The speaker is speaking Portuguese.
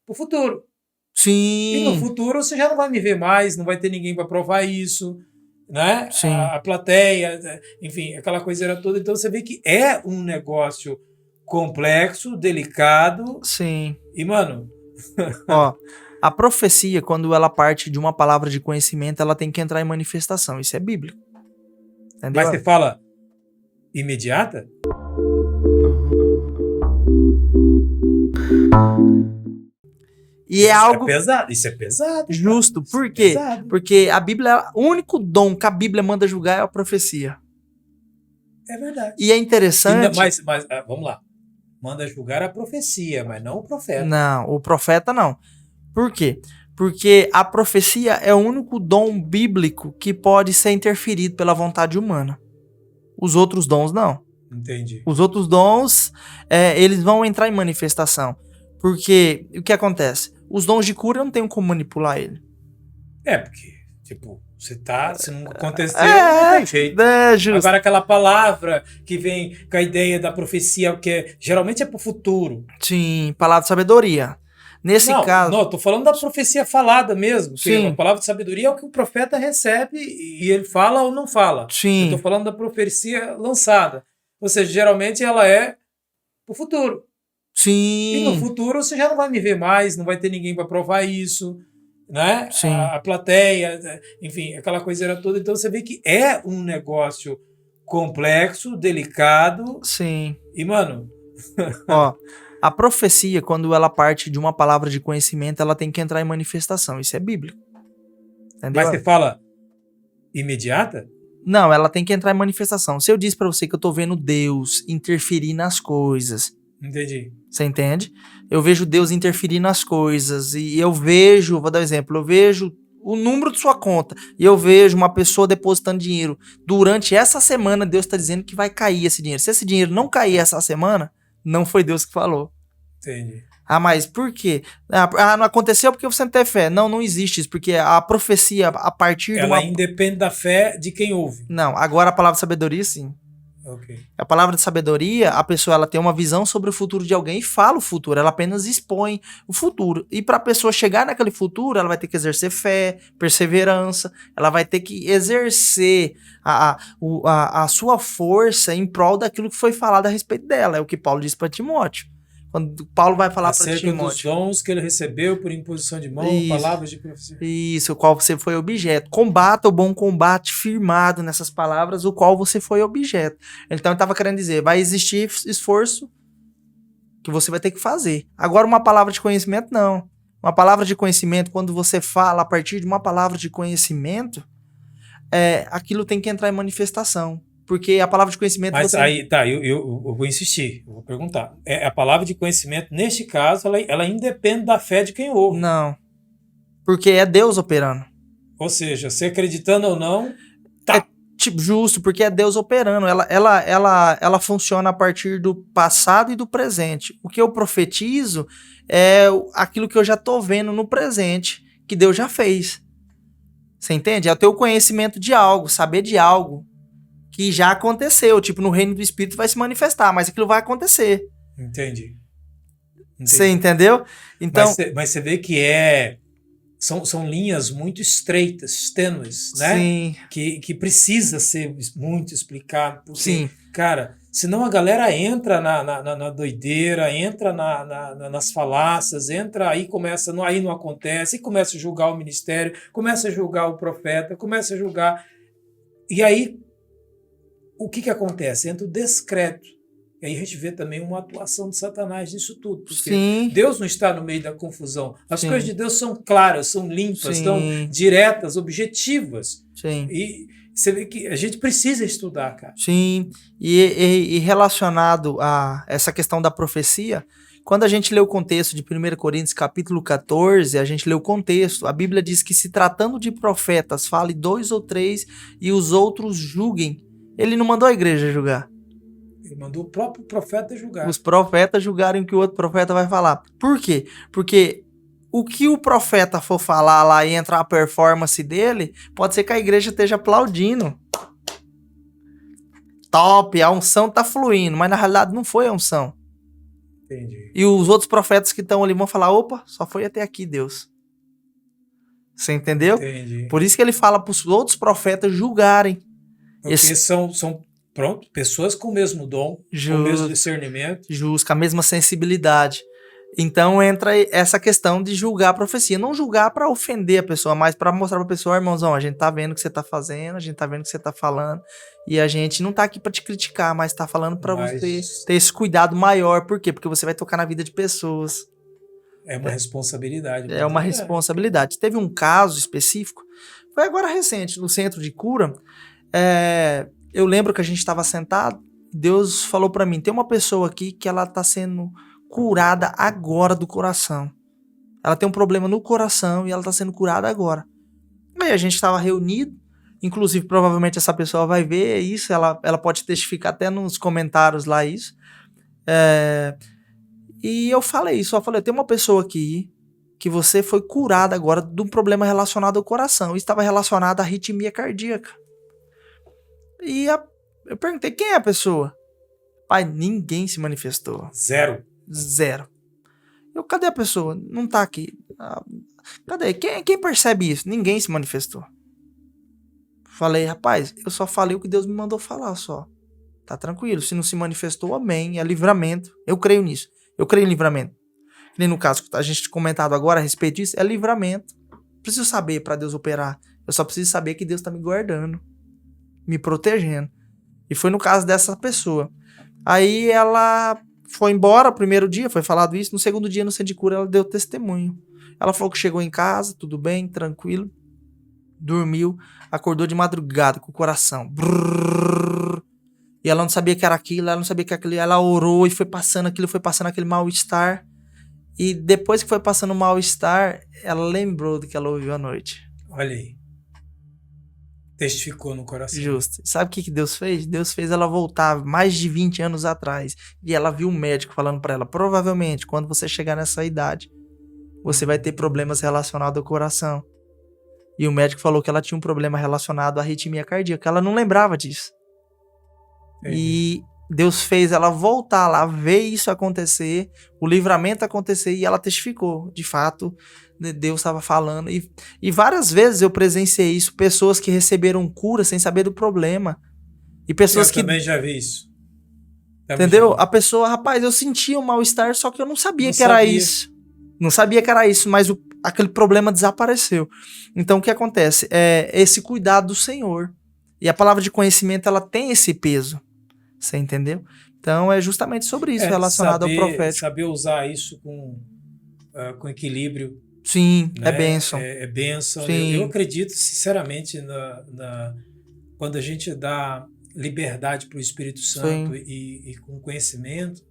pro futuro. Sim. E no futuro você já não vai me ver mais, não vai ter ninguém para provar isso, né? Sim. A plateia, enfim, aquela coisa toda. Então você vê que é um negócio complexo, delicado. Sim. E, mano... Ó, a profecia, quando ela parte de uma palavra de conhecimento, ela tem que entrar em manifestação. Isso é bíblico. Entendeu? Mas você fala imediata? E é algo pesado. Isso é pesado. Justo. Cara. Por Isso quê? é pesado. Porque a Bíblia, o único dom que a Bíblia manda julgar é a profecia. É verdade. E é interessante... Mas vamos lá. Manda julgar a profecia, mas não o profeta. Não, o profeta não. Por quê? Porque a profecia é o único dom bíblico que pode ser interferido pela vontade humana. Os outros dons não. Entendi. Os outros dons, eles vão entrar em manifestação. Porque o que acontece? Os dons de cura eu não tenho como manipular ele. Porque, tipo, se não aconteceu, não tem jeito. Justo. Agora aquela palavra que vem com a ideia da profecia, que geralmente é pro futuro. Sim, palavra de sabedoria. Nesse caso... Não, tô falando da profecia falada mesmo. Sim. A palavra de sabedoria é o que o profeta recebe e ele fala ou não fala. Sim. Eu tô falando da profecia lançada. Ou seja, geralmente ela é pro futuro. Sim. E no futuro você já não vai me ver mais, não vai ter ninguém para provar isso, né? Sim. A plateia, enfim, aquela coisa toda. Então você vê que é um negócio complexo, delicado. Sim. E, mano... Ó, a profecia, quando ela parte de uma palavra de conhecimento, ela tem que entrar em manifestação. Isso é bíblico. Entendeu? Mas você fala imediata? Não, ela tem que entrar em manifestação. Se eu disse pra você que eu tô vendo Deus interferir nas coisas... Entendi. Você entende? Eu vejo Deus interferir nas coisas e eu vejo, vou dar um exemplo, eu vejo o número de sua conta e eu vejo uma pessoa depositando dinheiro. Durante essa semana, Deus está dizendo que vai cair esse dinheiro. Se esse dinheiro não cair essa semana, não foi Deus que falou. Entendi. Ah, mas por quê? Não aconteceu porque você não teve fé. Não existe isso, porque a profecia, a partir Ela independe da fé de quem ouve. Não, agora a palavra sabedoria, sim. Okay. A palavra de sabedoria, a pessoa ela tem uma visão sobre o futuro de alguém e fala o futuro, ela apenas expõe o futuro. E para a pessoa chegar naquele futuro, ela vai ter que exercer fé, perseverança, ela vai ter que exercer a sua força em prol daquilo que foi falado a respeito dela. É o que Paulo disse para Timóteo. Quando Paulo vai falar para Timóteo. Dos dons que ele recebeu por imposição de mão, palavras de profecia. Isso, o qual você foi objeto. Combata o bom combate firmado nessas palavras, o qual você foi objeto. Então ele estava querendo dizer, vai existir esforço que você vai ter que fazer. Agora uma palavra de conhecimento, não. Uma palavra de conhecimento, quando você fala a partir de uma palavra de conhecimento, aquilo tem que entrar em manifestação. Porque a palavra de conhecimento... Mas aí, tá, eu vou insistir, eu vou perguntar. A palavra de conhecimento, neste caso, ela independe da fé de quem ouve. Não. Porque é Deus operando. Ou seja, você acreditando ou não, tá. Justo, porque é Deus operando. Ela funciona a partir do passado e do presente. O que eu profetizo é aquilo que eu já tô vendo no presente, que Deus já fez. Você entende? É o teu conhecimento de algo, saber de algo que já aconteceu, tipo, no reino do Espírito vai se manifestar, mas aquilo vai acontecer. Entendi. Você entendeu? Então, mas você vê que são linhas muito estreitas, tênues, né? Sim. Que precisa ser muito explicado. Porque, sim. Cara, senão a galera entra na doideira, entra nas falácias, aí não acontece, e começa a julgar o ministério, começa a julgar o profeta, começa a julgar. E aí, o que acontece? Entra o descrédito. E aí a gente vê também uma atuação de Satanás nisso tudo. Porque Sim. Deus não está no meio da confusão. As Sim. coisas de Deus são claras, são limpas, Sim. são diretas, objetivas. Sim. E você vê que a gente precisa estudar, cara. Sim. E relacionado a essa questão da profecia, quando a gente lê o contexto de 1 Coríntios capítulo 14, a gente lê o contexto, a Bíblia diz que se tratando de profetas, fale 2 ou 3 e os outros julguem. Ele não mandou a igreja julgar. Ele mandou o próprio profeta julgar. Os profetas julgarem o que o outro profeta vai falar. Por quê? Porque o que o profeta for falar lá e entrar a performance dele, pode ser que a igreja esteja aplaudindo. Top, a unção tá fluindo, mas na realidade não foi a unção. Entendi. E os outros profetas que estão ali vão falar, opa, só foi até aqui Deus. Você entendeu? Entendi. Por isso que ele fala para os outros profetas julgarem. Porque são pronto, pessoas com o mesmo dom, com o mesmo discernimento. Justo, com a mesma sensibilidade. Então entra essa questão de julgar a profecia. Não julgar para ofender a pessoa, mas para mostrar para a pessoa, irmãozão, a gente tá vendo o que você tá fazendo, a gente tá vendo o que você tá falando, e a gente não tá aqui para te criticar, mas tá falando para você ter esse cuidado maior. Por quê? Porque você vai tocar na vida de pessoas. É uma responsabilidade. É uma responsabilidade. Teve um caso específico, foi agora recente, no centro de cura. Eu lembro que a gente estava sentado, Deus falou para mim, tem uma pessoa aqui que ela tá sendo curada agora do coração. Ela tem um problema no coração e ela está sendo curada agora. Aí a gente estava reunido, inclusive provavelmente essa pessoa vai ver isso, ela pode testificar até nos comentários lá isso. E eu falei, tem uma pessoa aqui que você foi curada agora de um problema relacionado ao coração. Estava relacionado à arritmia cardíaca. E eu perguntei, quem é a pessoa? Pai, ninguém se manifestou. Zero. Cadê a pessoa? Não tá aqui. Cadê? Quem percebe isso? Ninguém se manifestou. Falei, rapaz, eu só falei o que Deus me mandou falar só. Tá tranquilo. Se não se manifestou, amém. É livramento. Eu creio nisso. Eu creio em livramento. Nem no caso que a gente comentado agora a respeito disso, é livramento. Preciso saber para Deus operar. Eu só preciso saber que Deus tá me guardando, me protegendo. E foi no caso dessa pessoa. Aí ela foi embora, primeiro dia, foi falado isso. No segundo dia, no centro de cura, ela deu testemunho. Ela falou que chegou em casa, tudo bem, tranquilo. Dormiu, acordou de madrugada com o coração. Brrr, e ela não sabia que era aquilo, ela não sabia que era aquilo. Ela orou e foi passando aquele mal-estar. E depois que foi passando o mal-estar, ela lembrou do que ela ouviu à noite. Olha aí. Testificou no coração. Justo. Sabe o que Deus fez? Deus fez ela voltar mais de 20 anos atrás. E ela viu um médico falando para ela, provavelmente, quando você chegar nessa idade, você vai ter problemas relacionados ao coração. E o médico falou que ela tinha um problema relacionado à arritmia cardíaca. Ela não lembrava disso. E Deus fez ela voltar lá, ver isso acontecer, o livramento acontecer, e ela testificou. De fato, Deus estava falando. E várias vezes eu presenciei isso, pessoas que receberam cura sem saber do problema. E pessoas que... Eu também já vi isso. Entendeu? A pessoa, rapaz, eu sentia um mal-estar, só que eu não sabia que era isso. Não sabia que era isso, mas aquele problema desapareceu. Então o que acontece? É esse cuidado do Senhor. E a palavra de conhecimento, ela tem esse peso. Você entendeu? Então é justamente sobre isso, relacionado ao profético. Saber usar isso com equilíbrio. Sim, né? É bênção. É bênção. Sim. Eu acredito sinceramente quando a gente dá liberdade para o Espírito Santo e com conhecimento.